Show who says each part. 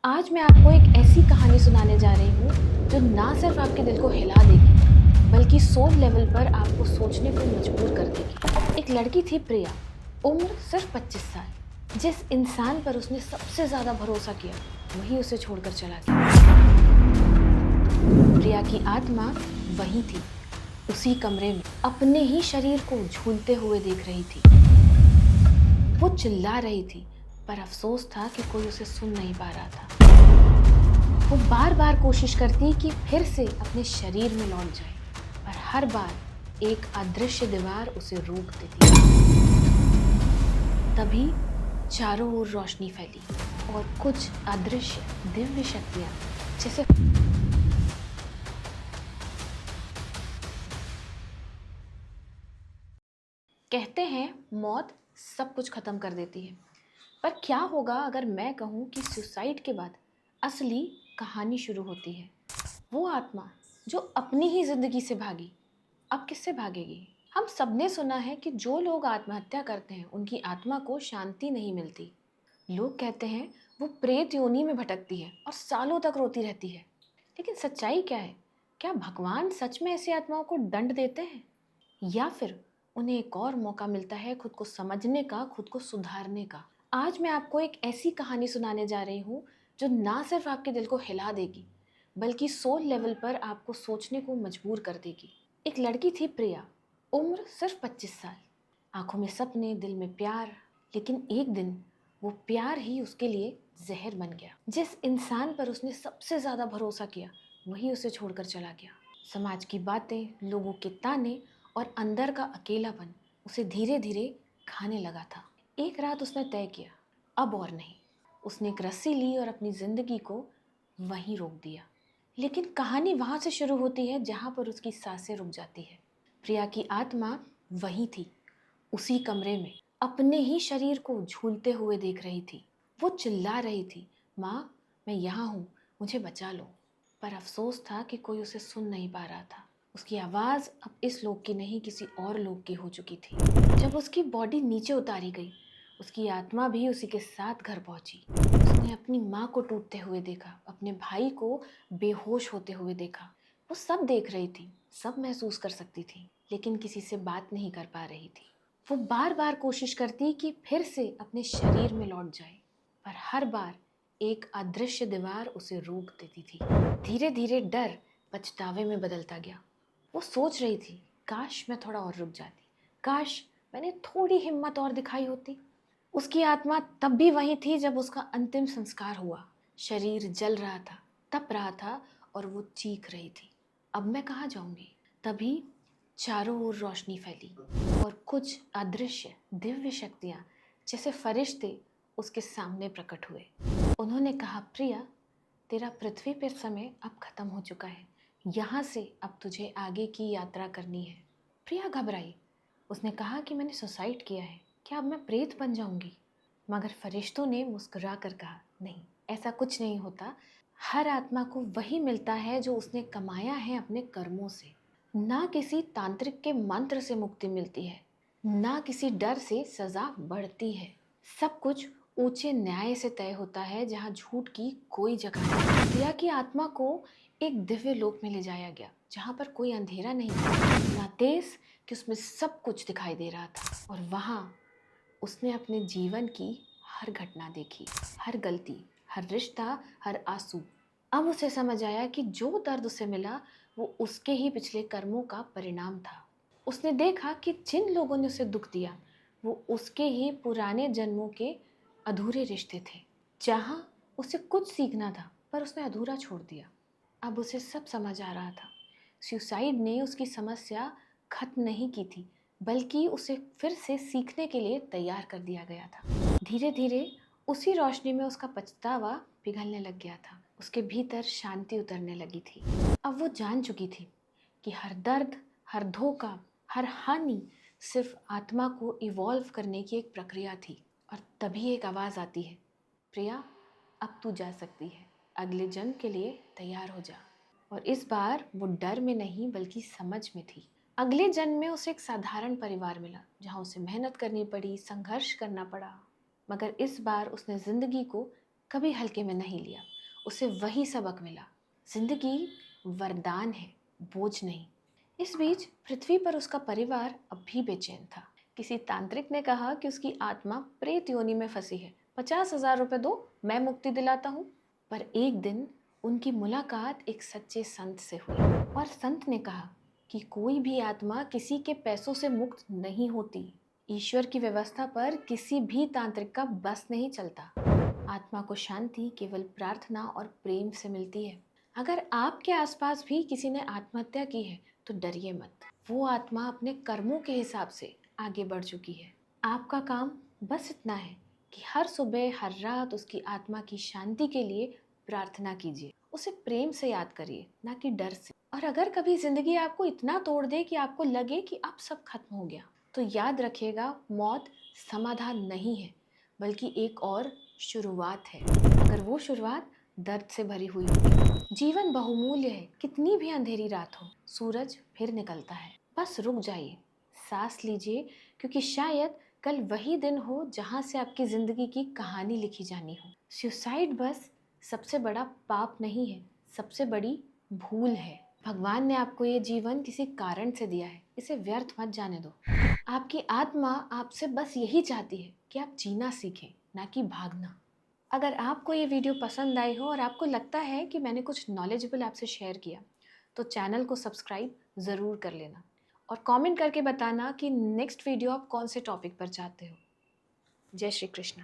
Speaker 1: आज मैं आपको एक ऐसी कहानी सुनाने जा रही हूँ जो ना सिर्फ आपके दिल को हिला देगी बल्कि सोल लेवल पर आपको सोचने को मजबूर कर देगी। एक लड़की थी प्रिया, उम्र सिर्फ 25 साल। जिस इंसान पर उसने सबसे ज्यादा भरोसा किया वही उसे छोड़कर चला गया। प्रिया की आत्मा वही थी, उसी कमरे में अपने ही शरीर को झूलते हुए देख रही थी। वो चिल्ला रही थी पर अफसोस था कि कोई उसे सुन नहीं पा रहा था। वो बार बार कोशिश करती कि फिर से अपने शरीर में लौट जाए, पर हर बार एक अदृश्य दीवार उसे रोक देती। तभी चारों ओर रोशनी फैली और कुछ अदृश्य दिव्य शक्तियां जैसे कहते हैं मौत सब कुछ खत्म कर देती है। पर क्या होगा अगर मैं कहूँ कि सुसाइड के बाद असली कहानी शुरू होती है। वो आत्मा जो अपनी ही जिंदगी से भागी अब किससे भागेगी। हम सबने सुना है कि जो लोग आत्महत्या करते हैं उनकी आत्मा को शांति नहीं मिलती। लोग कहते हैं वो प्रेत योनि में भटकती है और सालों तक रोती रहती है। लेकिन सच्चाई क्या है? क्या भगवान सच में ऐसी आत्माओं को दंड देते हैं या फिर उन्हें एक और मौका मिलता है खुद को समझने का, खुद को सुधारने का। आज मैं आपको एक ऐसी कहानी सुनाने जा रही हूँ जो ना सिर्फ आपके दिल को हिला देगी बल्कि सोल लेवल पर आपको सोचने को मजबूर कर देगी। एक लड़की थी प्रिया, उम्र सिर्फ 25 साल। आंखों में सपने, दिल में प्यार। लेकिन एक दिन वो प्यार ही उसके लिए जहर बन गया। जिस इंसान पर उसने सबसे ज्यादा भरोसा किया वही उसे छोड़कर चला गया। समाज की बातें, लोगों के ताने और अंदर का अकेलापन उसे धीरे धीरे खाने लगा था। एक रात उसने तय किया, अब और नहीं। उसने एक रस्सी ली और अपनी जिंदगी को वहीं रोक दिया। लेकिन कहानी वहां से शुरू होती है जहां पर उसकी सांसें रुक जाती है। प्रिया की आत्मा वही थी, उसी कमरे में अपने ही शरीर को झूलते हुए देख रही थी। वो चिल्ला रही थी, माँ मैं यहाँ हूँ, मुझे बचा लो। पर अफसोस था कि कोई उसे सुन नहीं पा रहा था। उसकी आवाज़ अब इस लोक की नहीं किसी और लोक की हो चुकी थी। जब उसकी बॉडी नीचे उतारी गई उसकी आत्मा भी उसी के साथ घर पहुंची। उसने अपनी माँ को टूटते हुए देखा, अपने भाई को बेहोश होते हुए देखा। वो सब देख रही थी, सब महसूस कर सकती थी, लेकिन किसी से बात नहीं कर पा रही थी। वो बार बार कोशिश करती कि फिर से अपने शरीर में लौट जाए, पर हर बार एक अदृश्य दीवार उसे रोक देती थी। धीरे धीरे डर पछतावे में बदलता गया। वो सोच रही थी, काश मैं थोड़ा और रुक जाती, काश मैंने थोड़ी हिम्मत और दिखाई होती। उसकी आत्मा तब भी वही थी जब उसका अंतिम संस्कार हुआ। शरीर जल रहा था, तप रहा था और वो चीख रही थी, अब मैं कहाँ जाऊंगी। तभी चारों ओर रोशनी फैली और कुछ अदृश्य दिव्य शक्तियां जैसे फरिश्ते उसके सामने प्रकट हुए। उन्होंने कहा, प्रिया तेरा पृथ्वी पर समय अब खत्म हो चुका है, यहाँ से अब तुझे आगे की यात्रा करनी है। प्रिया घबराई। उसने कहा कि मैंने सुसाइड किया है, क्या अब मैं प्रेत बन जाऊंगी? मगर फरिश्तों ने मुस्कुरा कर कहा, नहीं, ऐसा कुछ नहीं होता। हर आत्मा को वही मिलता है जो उसने कमाया है अपने कर्मों से। ना किसी तांत्रिक के मंत्र से मुक्ति मिलती है, ना किसी डर से सजा बढ़ती है। सब कुछ ऊंचे न्याय से तय होता है जहाँ झूठ की कोई जगह नहीं। प्रिया की आत्मा को एक दिव्य लोक में ले जाया गया जहाँ पर कोई अंधेरा नहीं था, ना देश कि उसमें सब कुछ दिखाई दे रहा था। और वहाँ उसने अपने जीवन की हर घटना देखी, हर गलती, हर रिश्ता, हर आंसू। अब उसे समझ आया कि जो दर्द उसे मिला वो उसके ही पिछले कर्मों का परिणाम था। उसने देखा कि जिन लोगों ने उसे दुख दिया वो उसके ही पुराने जन्मों के अधूरे रिश्ते थे, जहाँ उसे कुछ सीखना था पर उसने अधूरा छोड़ दिया। अब उसे सब समझ आ रहा था। सुसाइड ने उसकी समस्या खत्म नहीं की थी, बल्कि उसे फिर से सीखने के लिए तैयार कर दिया गया था। धीरे धीरे उसी रोशनी में उसका पछतावा पिघलने लग गया था। उसके भीतर शांति उतरने लगी थी। अब वो जान चुकी थी कि हर दर्द, हर धोखा, हर हानि सिर्फ आत्मा को इवॉल्व करने की एक प्रक्रिया थी। और तभी एक आवाज़ आती है, प्रिया अब तू जा सकती है, अगले जन्म के लिए तैयार हो जा। और इस बार वो डर में नहीं बल्कि समझ में थी। अगले जन्म में उसे एक साधारण परिवार मिला जहाँ उसे मेहनत करनी पड़ी, संघर्ष करना पड़ा, मगर इस बार उसने जिंदगी को कभी हल्के में नहीं लिया। उसे वही सबक मिला, जिंदगी वरदान है, बोझ नहीं। इस बीच पृथ्वी पर उसका परिवार अब भी बेचैन था। किसी तांत्रिक ने कहा कि उसकी आत्मा प्रेत योनि में फंसी है, 50,000 रुपए दो, मैं मुक्ति दिलाता हूँ। पर एक दिन उनकी मुलाकात एक सच्चे संत से हुई और संत ने कहा कि कोई भी आत्मा किसी के पैसों से मुक्त नहीं होती। ईश्वर की व्यवस्था पर किसी भी तांत्रिक का बस नहीं चलता। आत्मा को शांति केवल प्रार्थना और प्रेम से मिलती है। अगर आपके आसपास भी किसी ने आत्महत्या की है तो डरिए मत। वो आत्मा अपने कर्मों के हिसाब से आगे बढ़ चुकी है। आपका काम बस इतना है कि हर सुबह हर रात उसकी आत्मा की शांति के लिए प्रार्थना कीजिए। उसे प्रेम से याद करिए, ना कि डर से। और अगर कभी जिंदगी आपको इतना तोड़ दे कि आपको लगे कि अब सब खत्म हो गया, तो याद रखिएगा, मौत समाधान नहीं है, बल्कि एक और शुरुआत है। अगर वो शुरुआत दर्द से भरी हुई होगी। जीवन बहुमूल्य है, कितनी भी अंधेरी रात हो, सूरज फिर निकलता है। बस रुक जाइए, सांस लीजिए, क्योंकि शायद कल वही दिन हो जहां से आपकी जिंदगी की कहानी लिखी जानी हो। सुसाइड बस सबसे बड़ा पाप नहीं है, सबसे बड़ी भूल है। भगवान ने आपको ये जीवन किसी कारण से दिया है, इसे व्यर्थ मत जाने दो। आपकी आत्मा आपसे बस यही चाहती है कि आप जीना सीखें, ना कि भागना। अगर आपको ये वीडियो पसंद आई हो और आपको लगता है कि मैंने कुछ नॉलेजेबल आपसे शेयर किया, तो चैनल को सब्सक्राइब ज़रूर कर लेना और कमेंट करके बताना कि नेक्स्ट वीडियो आप कौन से टॉपिक पर चाहते हो। जय श्री कृष्ण।